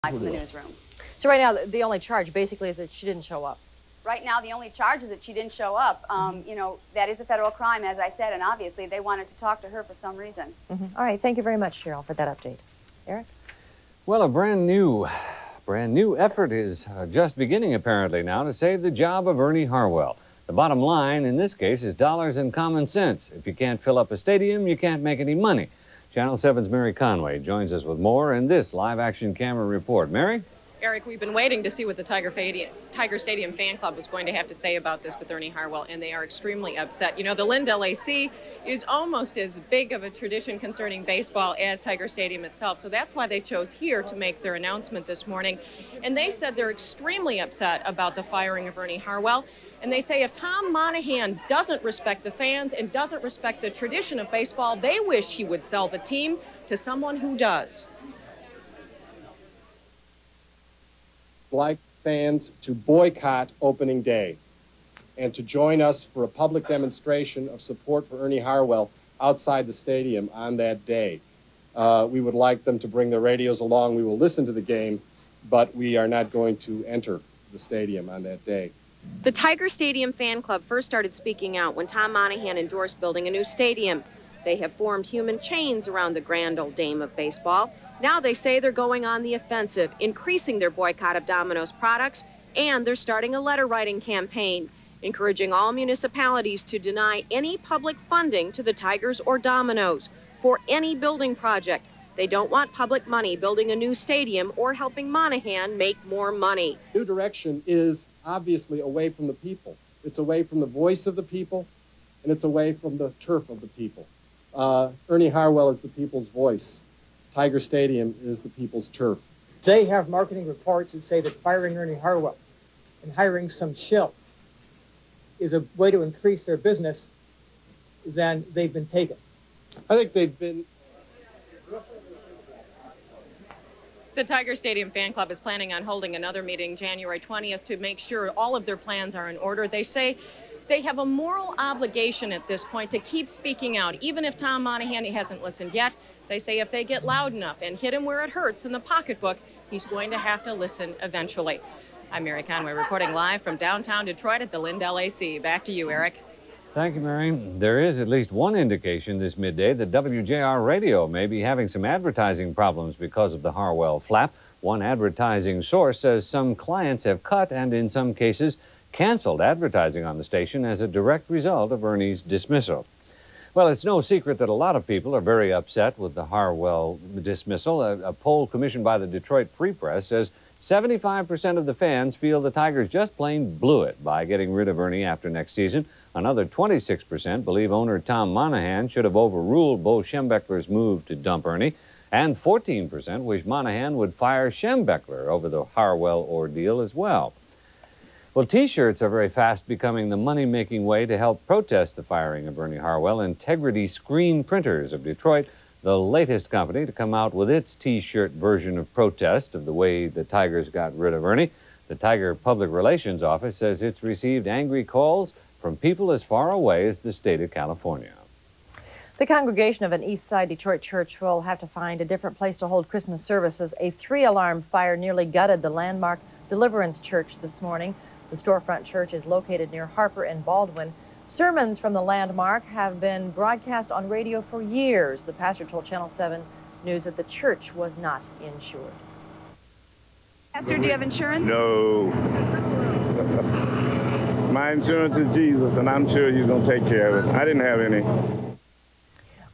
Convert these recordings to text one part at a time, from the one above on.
From the newsroom. So right now, the only charge basically is that she didn't show up. Right now, the only charge is that she didn't show up. You know, that is a federal crime, as I said, and obviously they wanted to talk to her for some reason. All right, thank you very much, Cheryl, for that update. Eric? Well, a brand new effort is just beginning, apparently, now to save the job of Ernie Harwell. The bottom line, in this case, is dollars and common sense. If you can't fill up a stadium, you can't make any money. Channel 7's Mary Conway joins us with more in this live-action camera report. Mary? Eric, we've been waiting to see what the Tiger Stadium fan club is going to have to say about this with Ernie Harwell, and they are extremely upset. You know, the Lindell AC is almost as big of a tradition concerning baseball as Tiger Stadium itself, so that's why they chose here to make their announcement this morning. And they said they're extremely upset about the firing of Ernie Harwell, and they say if Tom Monahan doesn't respect the fans and doesn't respect the tradition of baseball, they wish he would sell the team to someone who does. Like fans to boycott opening day and to join us for a public demonstration of support for Ernie Harwell outside the stadium on that day. We would like them to bring their radios along. We will listen to the game, but we are not going to enter the stadium on that day. The Tiger Stadium fan club first started speaking out when Tom Monahan endorsed building a new stadium. They have formed human chains around the grand old dame of baseball. Now they say they're going on the offensive, increasing their boycott of Domino's products, and they're starting a letter-writing campaign, encouraging all municipalities to deny any public funding to the Tigers or Domino's for any building project. They don't want public money building a new stadium or helping Monahan make more money. New direction is obviously away from the people. It's away from the voice of the people, and it's away from the turf of the people. Ernie Harwell is the people's voice. Tiger Stadium is the people's turf. They have marketing reports that say that firing Ernie Harwell and hiring some shill is a way to increase their business. Then they've been taken. I think they've been... The Tiger Stadium fan club is planning on holding another meeting January 20th to make sure all of their plans are in order. They say they have a moral obligation at this point to keep speaking out, even if Tom Monahan hasn't listened yet. They say if they get loud enough and hit him where it hurts in the pocketbook, he's going to have to listen eventually. I'm Mary Conway reporting live from downtown Detroit at the Lindell AC. Back to you, Eric. Thank you, Mary. There is at least one indication this midday that WJR Radio may be having some advertising problems because of the Harwell flap. One advertising source says some clients have cut and in some cases canceled advertising on the station as a direct result of Ernie's dismissal. Well, it's no secret that a lot of people are very upset with the Harwell dismissal. A poll commissioned by the Detroit Free Press says 75% of the fans feel the Tigers just plain blew it by getting rid of Ernie after next season. Another 26% believe owner Tom Monahan should have overruled Bo Schembechler's move to dump Ernie. And 14% wish Monahan would fire Schembechler over the Harwell ordeal as well. Well, T-shirts are very fast becoming the money-making way to help protest the firing of Ernie Harwell. Integrity Screen Printers of Detroit, the latest company to come out with its T-shirt version of protest of the way the Tigers got rid of Ernie. The Tiger Public Relations Office says it's received angry calls from people as far away as the state of California. The congregation of an East Side Detroit church will have to find a different place to hold Christmas services. A 3-alarm fire nearly gutted the landmark Deliverance Church this morning. The storefront church is located near Harper and Baldwin. Sermons from the landmark have been broadcast on radio for years. The pastor told Channel 7 News that the church was not insured. Pastor, do you have insurance? No. My insurance is Jesus, and I'm sure he's going to take care of it. I didn't have any.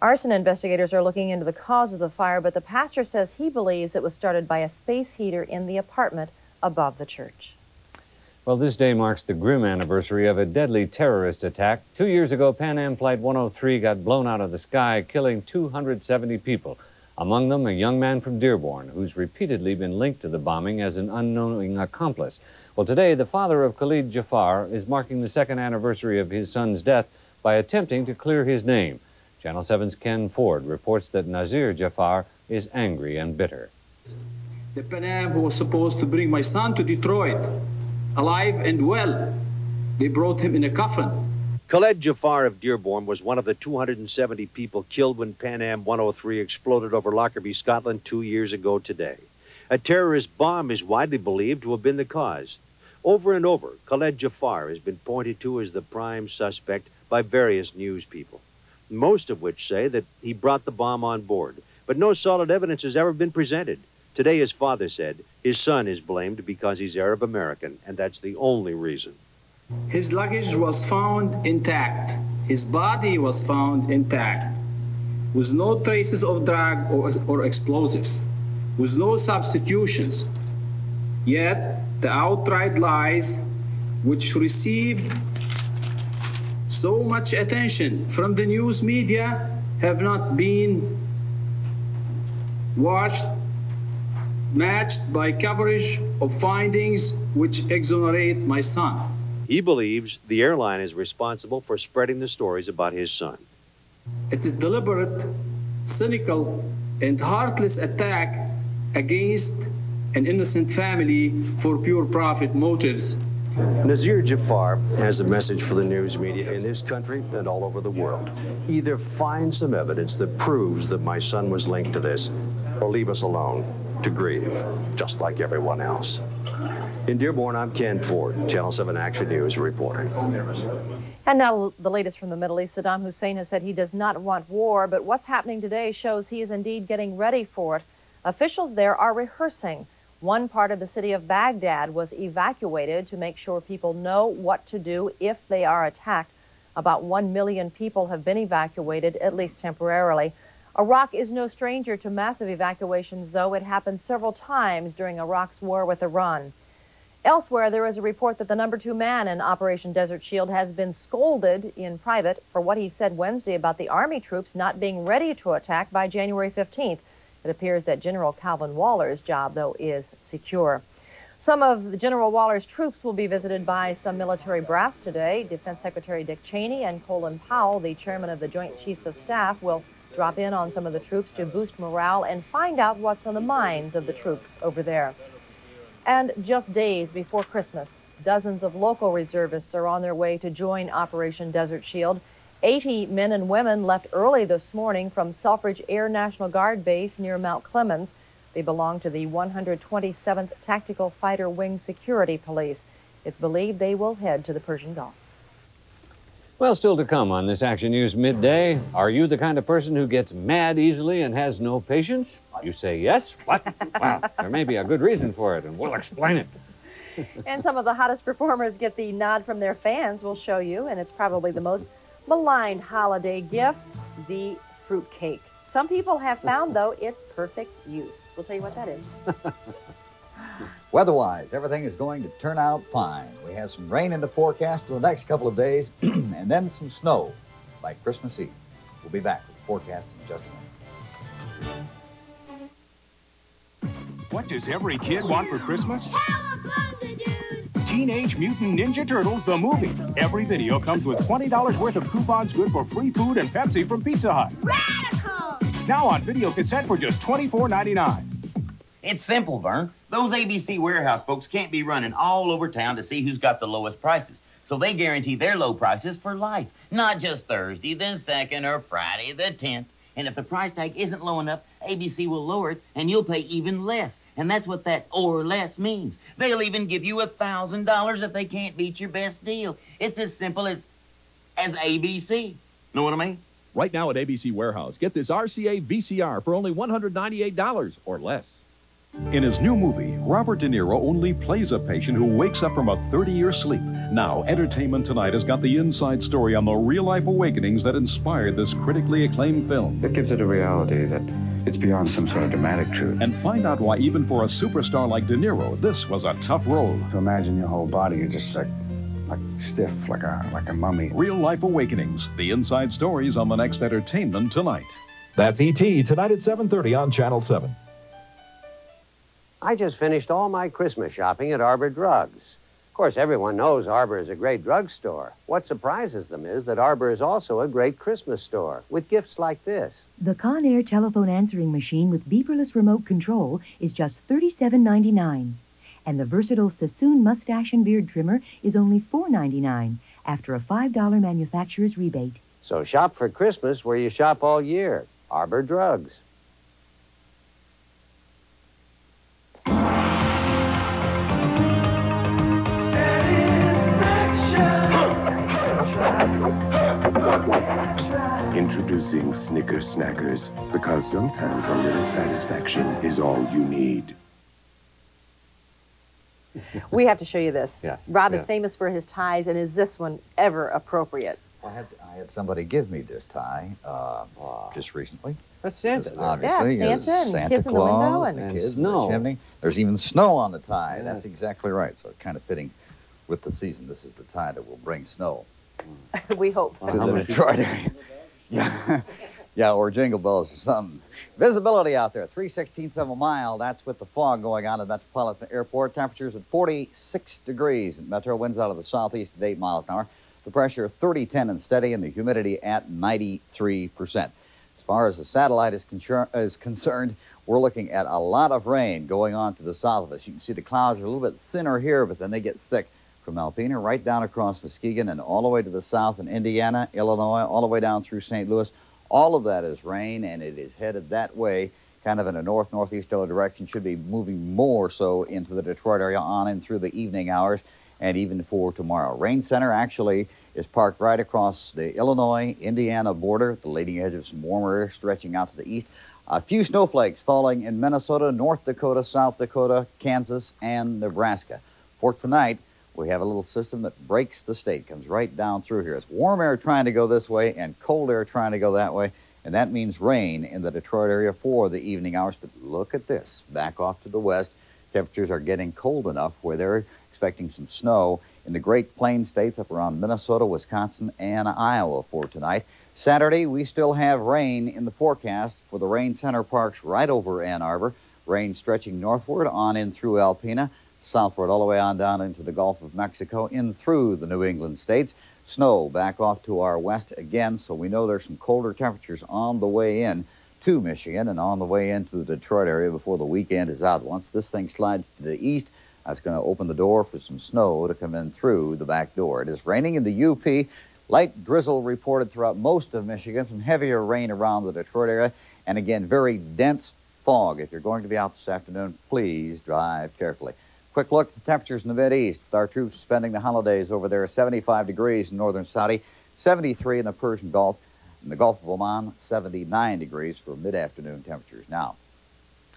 Arson investigators are looking into the cause of the fire, but the pastor says he believes it was started by a space heater in the apartment above the church. Well, this day marks the grim anniversary of a deadly terrorist attack. 2 years ago, Pan Am Flight 103 got blown out of the sky, killing 270 people. Among them, a young man from Dearborn, who's repeatedly been linked to the bombing as an unknowing accomplice. Well, today, the father of Khalid Jafar is marking the 2nd anniversary of his son's death by attempting to clear his name. Channel 7's Ken Ford reports that Nazir Jafar is angry and bitter. The Pan Am who was supposed to bring my son to Detroit, alive and well, they brought him in a coffin. Khalid Jafar of Dearborn was one of the 270 people killed when Pan Am 103 exploded over Lockerbie, Scotland 2 years ago today. A terrorist bomb is widely believed to have been the cause. Over and over, Khaled Jafar has been pointed to as the prime suspect by various news people, most of which say that he brought the bomb on board. But no solid evidence has ever been presented. Today, his father said his son is blamed because he's Arab American, and that's the only reason. His luggage was found intact. His body was found intact, with no traces of drug or explosives, with no substitutions. Yet, the outright lies, which received so much attention from the news media, have not been matched by coverage of findings which exonerate my son. He believes the airline is responsible for spreading the stories about his son. It is deliberate, cynical, and heartless attack against an innocent family for pure profit motives. Nazir Jafar has a message for the news media in this country and all over the world. Either find some evidence that proves that my son was linked to this, or leave us alone to grieve, just like everyone else. In Dearborn, I'm Ken Ford, Channel 7 Action News reporting. And now the latest from the Middle East. Saddam Hussein has said he does not want war, but what's happening today shows he is indeed getting ready for it. Officials there are rehearsing. One part of the city of Baghdad was evacuated to make sure people know what to do if they are attacked. About 1 million people have been evacuated, at least temporarily. Iraq is no stranger to massive evacuations, though. It happened several times during Iraq's war with Iran. Elsewhere, there is a report that the #2 man in Operation Desert Shield has been scolded in private for what he said Wednesday about the Army troops not being ready to attack by January 15th. It appears that General Calvin Waller's job, though, is secure. Some of General Waller's troops will be visited by some military brass today. Defense Secretary Dick Cheney and Colin Powell, the chairman of the Joint Chiefs of Staff, will drop in on some of the troops to boost morale and find out what's on the minds of the troops over there. And just days before Christmas, dozens of local reservists are on their way to join Operation Desert Shield. 80 men and women left early this morning from Selfridge Air National Guard Base near Mount Clemens. They belong to the 127th Tactical Fighter Wing Security Police. It's believed they will head to the Persian Gulf. Well, still to come on this Action News Midday. Are you the kind of person who gets mad easily and has no patience? You say yes? What? Well, there may be a good reason for it, and we'll explain it. And some of the hottest performers get the nod from their fans. We'll show you, and it's probably the most maligned holiday gift, the fruitcake. Some people have found, though, its perfect use. We'll tell you what that is. Weather-wise, everything is going to turn out fine. We have some rain in the forecast for the next couple of days, and then some snow by Christmas Eve. We'll be back with the forecast in just a minute. What does every kid want for Christmas? Teenage Mutant Ninja Turtles, the movie. Every video comes with $20 worth of coupons good for free food and Pepsi from Pizza Hut. Radical! Now on video cassette for just $24.99. It's simple, Vern. Those ABC warehouse folks can't be running all over town to see who's got the lowest prices. So they guarantee their low prices for life. Not just Thursday the 2nd or Friday the 10th. And if the price tag isn't low enough, ABC will lower it and you'll pay even less. And that's what that or less means. They'll even give you $1,000 if they can't beat your best deal. It's as simple as ABC. Know what I mean? Right now at ABC Warehouse, get this RCA VCR for only $198 or less. In his new movie, Robert De Niro only plays a patient who wakes up from a 30-year sleep. Now, Entertainment Tonight has got the inside story on the real-life awakenings that inspired this critically acclaimed film. It gives it a reality that it's beyond some sort of dramatic truth. And find out why, even for a superstar like De Niro, this was a tough role. To imagine your whole body is just like stiff, like a mummy. Real-life awakenings. The inside stories on the next Entertainment Tonight. That's E.T. tonight at 7:30 on Channel 7. I just finished all my Christmas shopping at Arbor Drugs. Of course, everyone knows Arbor is a great drugstore. What surprises them is that Arbor is also a great Christmas store with gifts like this. The Conair telephone answering machine with beeperless remote control is just $37.99. And the versatile Sassoon mustache and beard trimmer is only $4.99 after a $5 manufacturer's rebate. So shop for Christmas where you shop all year. Arbor Drugs. Introducing Snicker Snackers, because sometimes a little satisfaction is all you need. We have to show you this. Yes, Rob yes. is famous for his ties, and is this one ever appropriate? I had somebody give me this tie just recently. That's Santa. This obviously Yeah, is Santa and Santa kids in the Claus window and and the kids snow. in the chimney. There's even snow on the tie. Yeah. That's exactly right. So it's kind of fitting with the season. This is the tie that will bring snow We hope. to the Detroit area. Yeah. Yeah, or jingle bells or something. Visibility out there, 3/16 of a mile. That's with the fog going on at Metropolitan Airport. Temperatures at 46 degrees. And Metro winds out of the southeast at 8 miles an hour. The pressure 30-10 and steady, and the humidity at 93%. As far as the satellite is concerned, we're looking at a lot of rain going on to the south of us. You can see the clouds are a little bit thinner here, but then they get thick from Alpena right down across Muskegon and all the way to the south in Indiana, Illinois, all the way down through St. Louis. All of that is rain, and it is headed that way, kind of in a north-northeasterly direction. Should be moving more so into the Detroit area on and through the evening hours and even for tomorrow. Rain center actually is parked right across the Illinois-Indiana border, at the leading edge of some warmer air stretching out to the east. A few snowflakes falling in Minnesota, North Dakota, South Dakota, Kansas, and Nebraska. For tonight, we have a little system that breaks the state, comes right down through here. It's warm air trying to go this way and cold air trying to go that way, and that means rain in the Detroit area for the evening hours. But look at this. Back off to the west, temperatures are getting cold enough where they're expecting some snow in the Great Plains states up around Minnesota, Wisconsin, and Iowa for tonight. Saturday, we still have rain in the forecast for the rain center parks right over Ann Arbor. Rain stretching northward on in through Alpena, southward all the way on down into the Gulf of Mexico, in through the New England states. Snow back off to our west again, so we know there's some colder temperatures on the way in to Michigan and on the way into the Detroit area before the weekend is out. Once this thing slides to the east, that's going to open the door for some snow to come in through the back door. It is raining in the UP. Light drizzle reported throughout most of Michigan. Some heavier rain around the Detroit area. And again, very dense fog. If you're going to be out this afternoon, please drive carefully. Quick look at the temperatures in the Mideast. With our troops spending the holidays over there, 75 degrees in northern Saudi, 73 in the Persian Gulf. In the Gulf of Oman, 79 degrees for mid-afternoon temperatures. Now,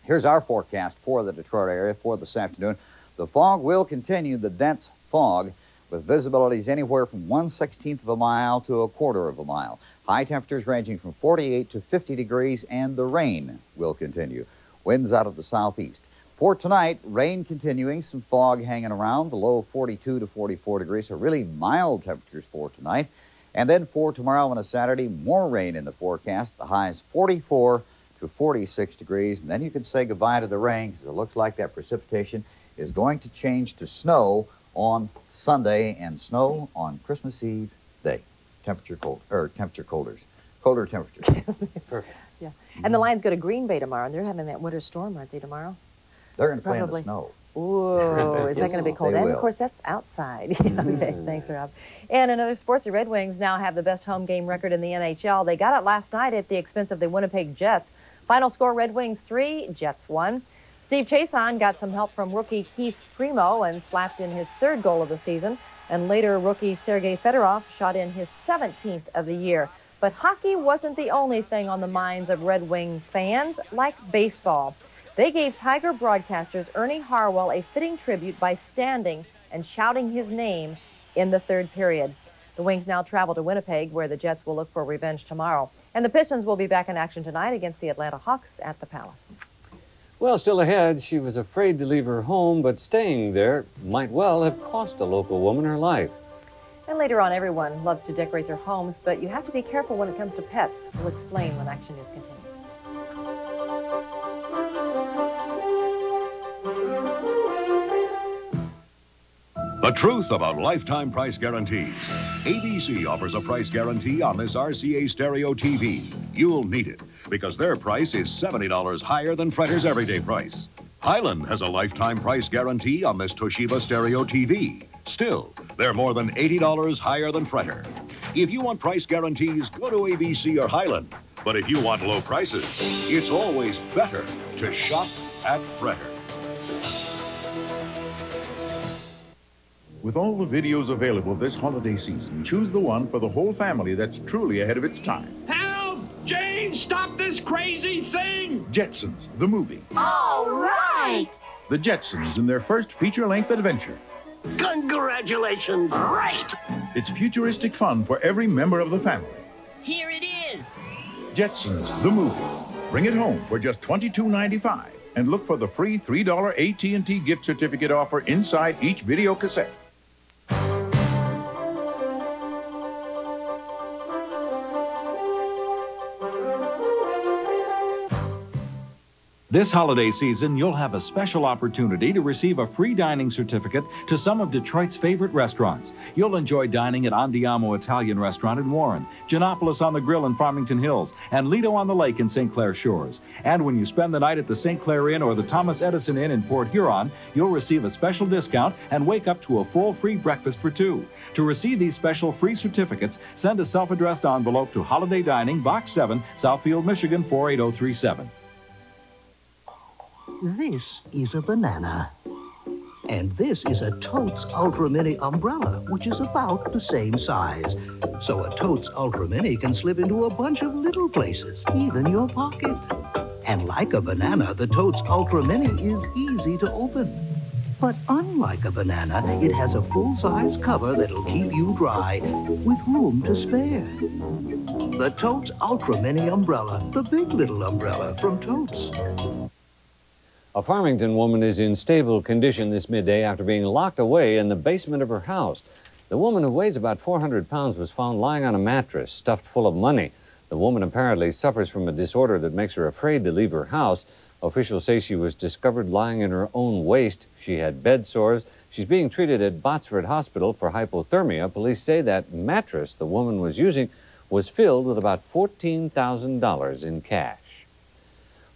here's our forecast for the Detroit area for this afternoon. The fog will continue, the dense fog, with visibilities anywhere from 1/16 of a mile to 1/4 of a mile. High temperatures ranging from 48 to 50 degrees, and the rain will continue. Winds out of the southeast. For tonight, rain continuing, some fog hanging around, the low 42 to 44 degrees, so really mild temperatures for tonight. And then for tomorrow and a Saturday, more rain in the forecast. The highs 44 to 46 degrees, and then you can say goodbye to the rain, because it looks like that precipitation is going to change to snow on Sunday and snow on Christmas Eve day. Colder temperatures. Perfect. Yeah. And the Lions go to Green Bay tomorrow, and they're having that winter storm, aren't they, tomorrow? They're going to play in the snow. Ooh, is that going to be cold? They And, will. of course, that's outside. Okay, thanks, Rob. And in other sports, the Red Wings now have the best home game record in the NHL. They got it last night at the expense of the Winnipeg Jets. Final score, Red Wings 3, Jets 1. Steve Chason got some help from rookie Keith Primo and slapped in his 3rd goal of the season. And later, rookie Sergei Fedorov shot in his 17th of the year. But hockey wasn't the only thing on the minds of Red Wings fans, like baseball. They gave Tiger broadcasters Ernie Harwell a fitting tribute by standing and shouting his name in the 3rd period. The Wings now travel to Winnipeg, where the Jets will look for revenge tomorrow. And the Pistons will be back in action tonight against the Atlanta Hawks at the Palace. Well, still ahead, she was afraid to leave her home, but staying there might well have cost a local woman her life. And later on, everyone loves to decorate their homes, but you have to be careful when it comes to pets. We'll explain when Action News continues. The truth about lifetime price guarantees. ABC offers a price guarantee on this RCA stereo TV. You'll need it, because their price is $70 higher than Fretter's everyday price. Highland has a lifetime price guarantee on this Toshiba stereo TV. Still, they're more than $80 higher than Fretter. If you want price guarantees, go to ABC or Highland. But if you want low prices, it's always better to shop at Fretter. With all the videos available this holiday season, choose the one for the whole family that's truly ahead of its time. Help! Somebody stop this crazy thing! Jetsons, the movie. All right! The Jetsons in their first feature-length adventure. Congratulations! Right! It's futuristic fun for every member of the family. Here it is! Jetsons, the movie. Bring it home for just $22.95 and look for the free $3 AT&T gift certificate offer inside each video cassette. This holiday season, you'll have a special opportunity to receive a free dining certificate to some of Detroit's favorite restaurants. You'll enjoy dining at Andiamo Italian Restaurant in Warren, Gianopolis on the Grill in Farmington Hills, and Lido on the Lake in St. Clair Shores. And when you spend the night at the St. Clair Inn or the Thomas Edison Inn in Port Huron, you'll receive a special discount and wake up to a full free breakfast for two. To receive these special free certificates, send a self-addressed envelope to Holiday Dining, Box 7, Southfield, Michigan 48037. This is a banana. And this is a Totes Ultra Mini umbrella, which is about the same size. So a Totes Ultra Mini can slip into a bunch of little places, even your pocket. And like a banana, the Totes Ultra Mini is easy to open. But unlike a banana, it has a full-size cover that'll keep you dry, with room to spare. The Totes Ultra Mini umbrella, the big little umbrella from Totes. A Farmington woman is in stable condition this midday after being locked away in the basement of her house. The woman, who weighs about 400 pounds, was found lying on a mattress stuffed full of money. The woman apparently suffers from a disorder that makes her afraid to leave her house. Officials say she was discovered lying in her own waste. She had bed sores. She's being treated at Botsford Hospital for hypothermia. Police say that mattress the woman was using was filled with about $14,000 in cash.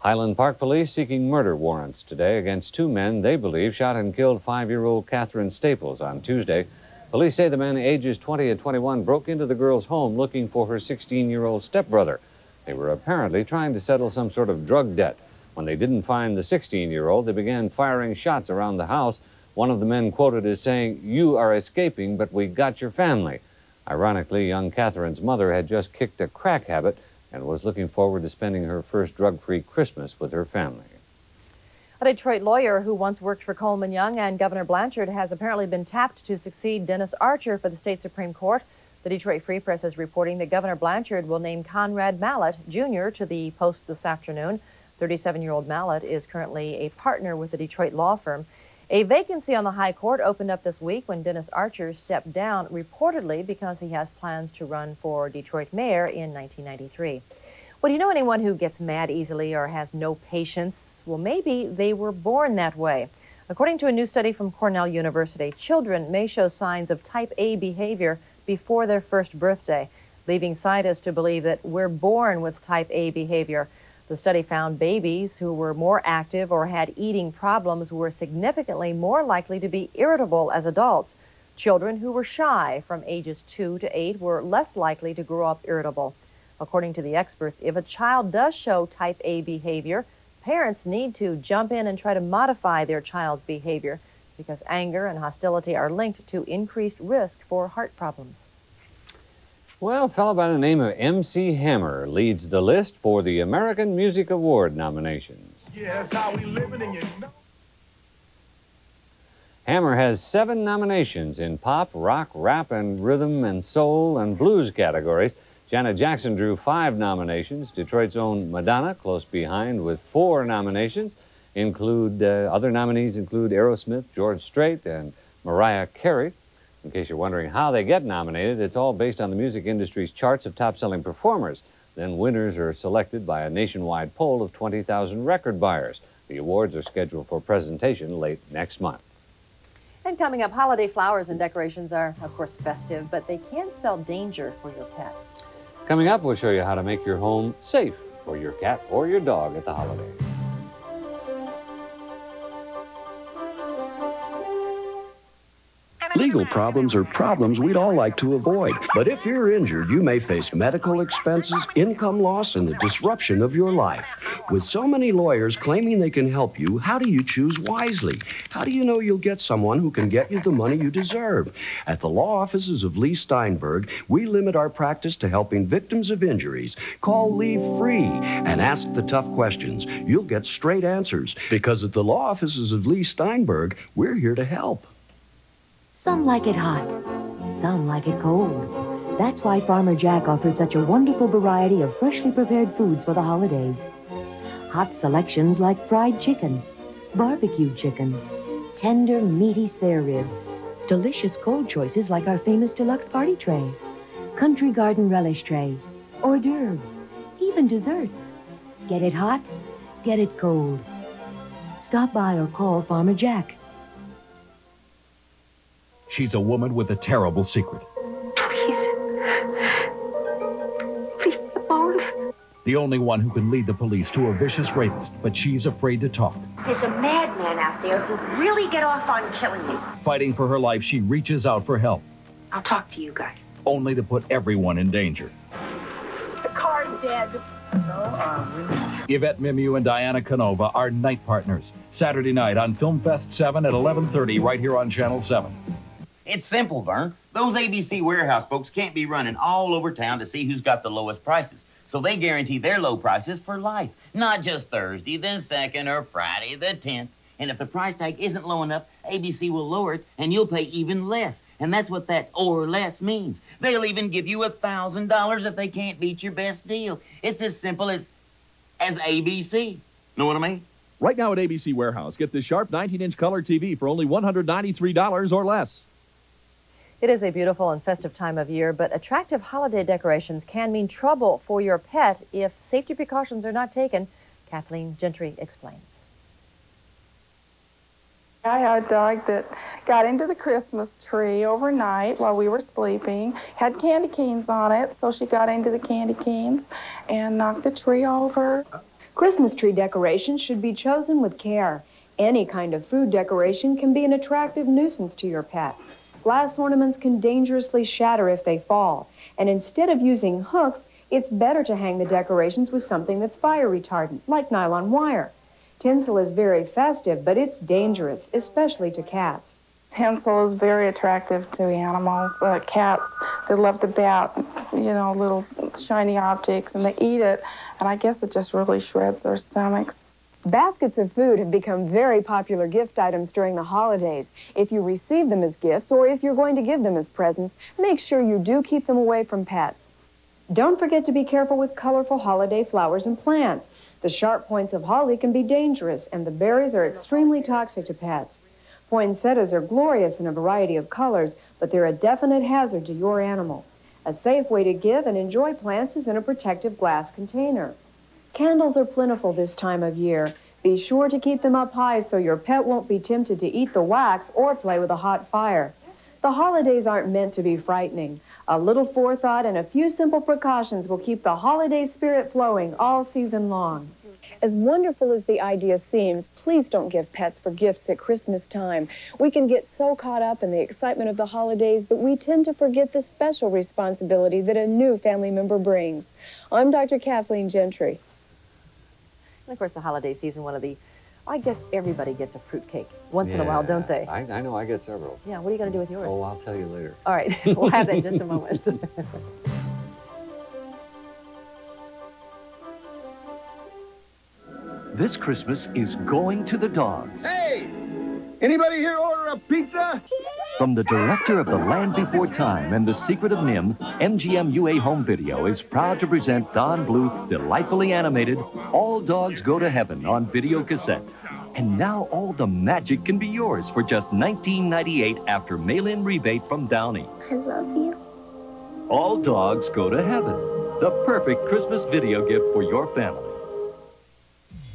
Highland Park police seeking murder warrants today against two men they believe shot and killed 5-year-old Catherine Staples on Tuesday. Police say the men, ages 20 and 21, broke into the girl's home looking for her 16-year-old stepbrother. They were apparently trying to settle some sort of drug debt. When they didn't find the 16-year-old, they began firing shots around the house. One of the men quoted as saying, "You are escaping, but we got your family." Ironically, young Catherine's mother had just kicked a crack habit and was looking forward to spending her first drug-free Christmas with her family. A Detroit lawyer who once worked for Coleman Young and Governor Blanchard has apparently been tapped to succeed Dennis Archer for the state Supreme Court. The Detroit Free Press is reporting that Governor Blanchard will name Conrad Mallett, Jr. to the post this afternoon. 37-year-old Mallett is currently a partner with the Detroit law firm. A vacancy on the High Court opened up this week when Dennis Archer stepped down, reportedly because he has plans to run for Detroit mayor in 1993. Well, do you know anyone who gets mad easily or has no patience? Well, maybe they were born that way. According to a new study from Cornell University, children may show signs of type A behavior before their first birthday, leaving scientists to believe that we're born with type A behavior. The study found babies who were more active or had eating problems were significantly more likely to be irritable as adults. Children who were shy from ages 2 to 8 were less likely to grow up irritable. According to the experts, if a child does show type A behavior, parents need to jump in and try to modify their child's behavior because anger and hostility are linked to increased risk for heart problems. Well, a fellow by the name of MC Hammer leads the list for the American Music Award nominations. Yeah, that's how we living, and you know. Hammer has 7 nominations in pop, rock, rap, and rhythm and soul and blues categories. Janet Jackson drew 5 nominations. Detroit's own Madonna, close behind with 4 nominations. Other nominees include Aerosmith, George Strait, and Mariah Carey. In case you're wondering how they get nominated, it's all based on the music industry's charts of top-selling performers. Then winners are selected by a nationwide poll of 20,000 record buyers. The awards are scheduled for presentation late next month. And coming up, holiday flowers and decorations are, of course, festive, but they can spell danger for your pet. Coming up, we'll show you how to make your home safe for your cat or your dog at the holidays. Legal problems are problems we'd all like to avoid. But if you're injured, you may face medical expenses, income loss, and the disruption of your life. With so many lawyers claiming they can help you, how do you choose wisely? How do you know you'll get someone who can get you the money you deserve? At the law offices of Lee Steinberg, we limit our practice to helping victims of injuries. Call Lee free and ask the tough questions. You'll get straight answers, because at the law offices of Lee Steinberg, we're here to help. Some like it hot, some like it cold. That's why Farmer Jack offers such a wonderful variety of freshly prepared foods for the holidays. Hot selections like fried chicken, barbecued chicken, tender, meaty spare ribs, delicious cold choices like our famous deluxe party tray, country garden relish tray, hors d'oeuvres, even desserts. Get it hot, get it cold. Stop by or call Farmer Jack. She's a woman with a terrible secret. The only one who can lead the police to a vicious rapist, but she's afraid to talk. There's a madman out there who'd really get off on killing you. Fighting for her life, she reaches out for help, I'll talk to you guys. only to put everyone in danger. The car's dead. So are we. Yvette Mimieux and Diana Canova are night partners. Saturday night on Film Fest 7 at 11:30 right here on Channel 7. It's simple, Vern. Those ABC warehouse folks can't be running all over town to see who's got the lowest prices. So they guarantee their low prices for life. Not just Thursday, the 2nd, or Friday, the 10th. And if the price tag isn't low enough, ABC will lower it, and you'll pay even less. And that's what that or less means. They'll even give you $1,000 if they can't beat your best deal. It's as simple as ABC. Know what I mean? Right now at ABC Warehouse, get this sharp 19-inch color TV for only $193 or less. It is a beautiful and festive time of year, but attractive holiday decorations can mean trouble for your pet if safety precautions are not taken. Kathleen Gentry explains. I had a dog that got into the Christmas tree overnight while we were sleeping, had candy canes on it, so she got into the candy canes and knocked the tree over. Christmas tree decorations should be chosen with care. Any kind of food decoration can be an attractive nuisance to your pet. Glass ornaments can dangerously shatter if they fall, and instead of using hooks, it's better to hang the decorations with something that's fire retardant, like nylon wire. Tinsel is very festive, but it's dangerous, especially to cats. Tinsel is very attractive to animals. Cats, they love to bat, little shiny objects, and they eat it, and I guess it just really shreds their stomachs. Baskets of food have become very popular gift items during the holidays. If you receive them as gifts, or if you're going to give them as presents, make sure you do keep them away from pets. Don't forget to be careful with colorful holiday flowers and plants. The sharp points of holly can be dangerous, and the berries are extremely toxic to pets. Poinsettias are glorious in a variety of colors, but they're a definite hazard to your animal. A safe way to give and enjoy plants is in a protective glass container. Candles are plentiful this time of year. Be sure to keep them up high so your pet won't be tempted to eat the wax or play with a hot fire. The holidays aren't meant to be frightening. A little forethought and a few simple precautions will keep the holiday spirit flowing all season long. As wonderful as the idea seems, please don't give pets for gifts at Christmas time. We can get so caught up in the excitement of the holidays that we tend to forget the special responsibility that a new family member brings. I'm Dr. Kathleen Gentry. And of course, the holiday season, I guess everybody gets a fruitcake once in a while, don't they? I know, I get several. Yeah, what are you going to do with yours? Oh, I'll tell you later. All right, we'll have that in just a moment. This Christmas is going to the dogs. Hey! Anybody here order a pizza? From the director of The Land Before Time and The Secret of Nim, MGM UA Home Video is proud to present Don Bluth's delightfully animated All Dogs Go to Heaven on video cassette. And now all the magic can be yours for just $19.98 after mail-in rebate from Downey. I love you. All Dogs Go to Heaven, the perfect Christmas video gift for your family.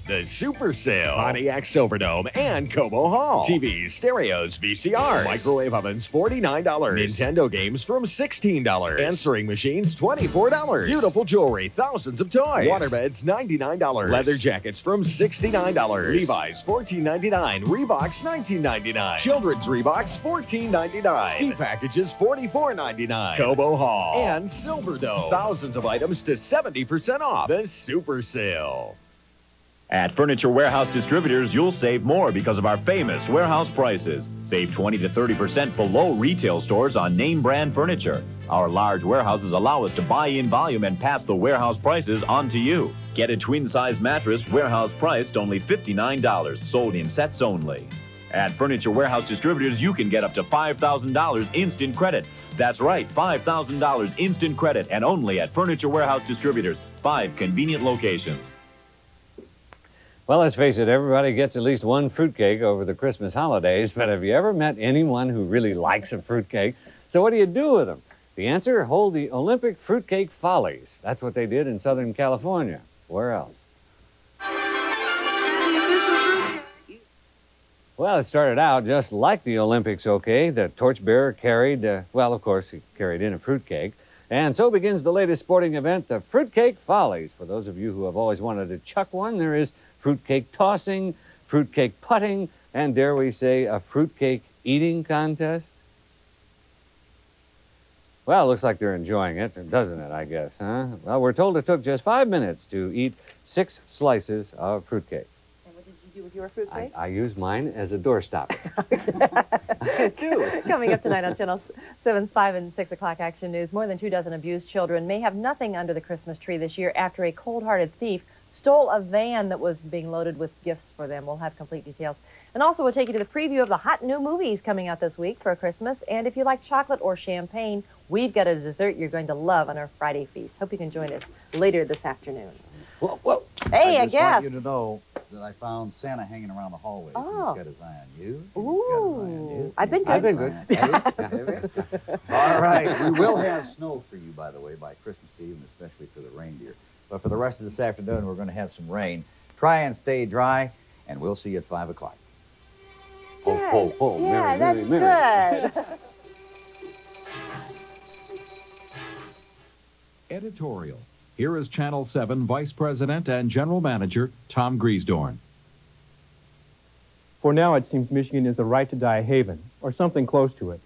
The Super Sale. Pontiac Silverdome and Cobo Hall. TVs, stereos, VCRs. Microwave ovens, $49. Nintendo games from $16. Answering machines, $24. Beautiful jewelry, thousands of toys. Waterbeds, $99. Leather jackets from $69. Levi's, $14.99. Reeboks, $19.99. Children's Reeboks, $14.99. Ski packages, $44.99. Cobo Hall and Silverdome. Thousands of items to 70% off. The Super Sale. At Furniture Warehouse Distributors, you'll save more because of our famous warehouse prices. Save 20 to 30% below retail stores on name brand furniture. Our large warehouses allow us to buy in volume and pass the warehouse prices on to you. Get a twin-size mattress, warehouse priced only $59, sold in sets only. At Furniture Warehouse Distributors, you can get up to $5,000 instant credit. That's right, $5,000 instant credit, and only at Furniture Warehouse Distributors, 5 convenient locations. Well, let's face it, everybody gets at least one fruitcake over the Christmas holidays, but have you ever met anyone who really likes a fruitcake? So what do you do with them? The answer, hold the Olympic Fruitcake Follies. That's what they did in Southern California. Where else? Well, it started out just like the Olympics, okay? The torchbearer carried, well, of course, he carried in a fruitcake. And so begins the latest sporting event, the Fruitcake Follies. For those of you who have always wanted to chuck one, there is fruitcake tossing, fruitcake putting, and dare we say, a fruitcake eating contest? Well, it looks like they're enjoying it, doesn't it, I guess, huh? Well, we're told it took just 5 minutes to eat 6 slices of fruitcake. And what did you do with your fruitcake? I used mine as a doorstopper. Coming up tonight on Channel 7's 5 and 6 o'clock Action News, more than 24 abused children may have nothing under the Christmas tree this year after a cold-hearted thief stole a van that was being loaded with gifts for them. We'll have complete details. And also we'll take you to the preview of the hot new movies coming out this week for Christmas. And if you like chocolate or champagne, we've got a dessert you're going to love on our Friday feast. Hope you can join us later this afternoon. Whoa. Hey, I I just guess. want you to know that I found Santa hanging around the hallway. Oh. He's got his eye on you. Ooh. I've been good. I've been good. All right. We will have snow for you, by the way, by Christmas Eve, and especially for the reindeer. But for the rest of this afternoon, we're going to have some rain. Try and stay dry, and we'll see you at 5 o'clock. Yeah, that's good. Editorial. Here is Channel 7 Vice President and General Manager Tom Griesdorn. For now, it seems Michigan is the right-to-die haven, or something close to it.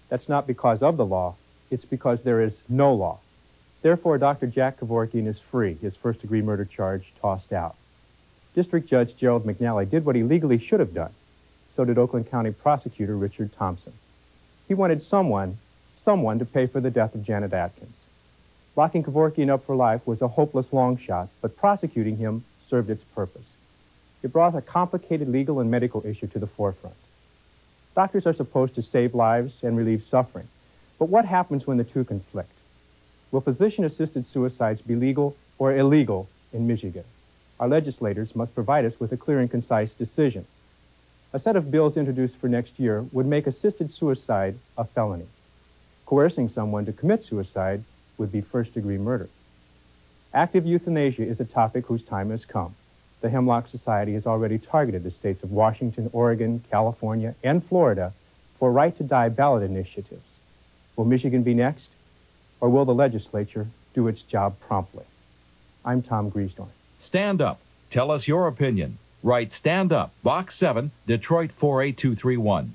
That's not because of the law. It's because there is no law. Therefore, Dr. Jack Kevorkian is free, his first-degree murder charge tossed out. District Judge Gerald McNally did what he legally should have done. So did Oakland County Prosecutor Richard Thompson. He wanted someone to pay for the death of Janet Atkins. Locking Kevorkian up for life was a hopeless long shot, but prosecuting him served its purpose. It brought a complicated legal and medical issue to the forefront. Doctors are supposed to save lives and relieve suffering, but what happens when the two conflict? Will physician-assisted suicides be legal or illegal in Michigan? Our legislators must provide us with a clear and concise decision. A set of bills introduced for next year would make assisted suicide a felony. Coercing someone to commit suicide would be first-degree murder. Active euthanasia is a topic whose time has come. The Hemlock Society has already targeted the states of Washington, Oregon, California, and Florida for right-to-die ballot initiatives. Will Michigan be next? Or will the legislature do its job promptly? I'm Tom Griesdorn. Stand up. Tell us your opinion. Write Stand Up, Box 7, Detroit 48231.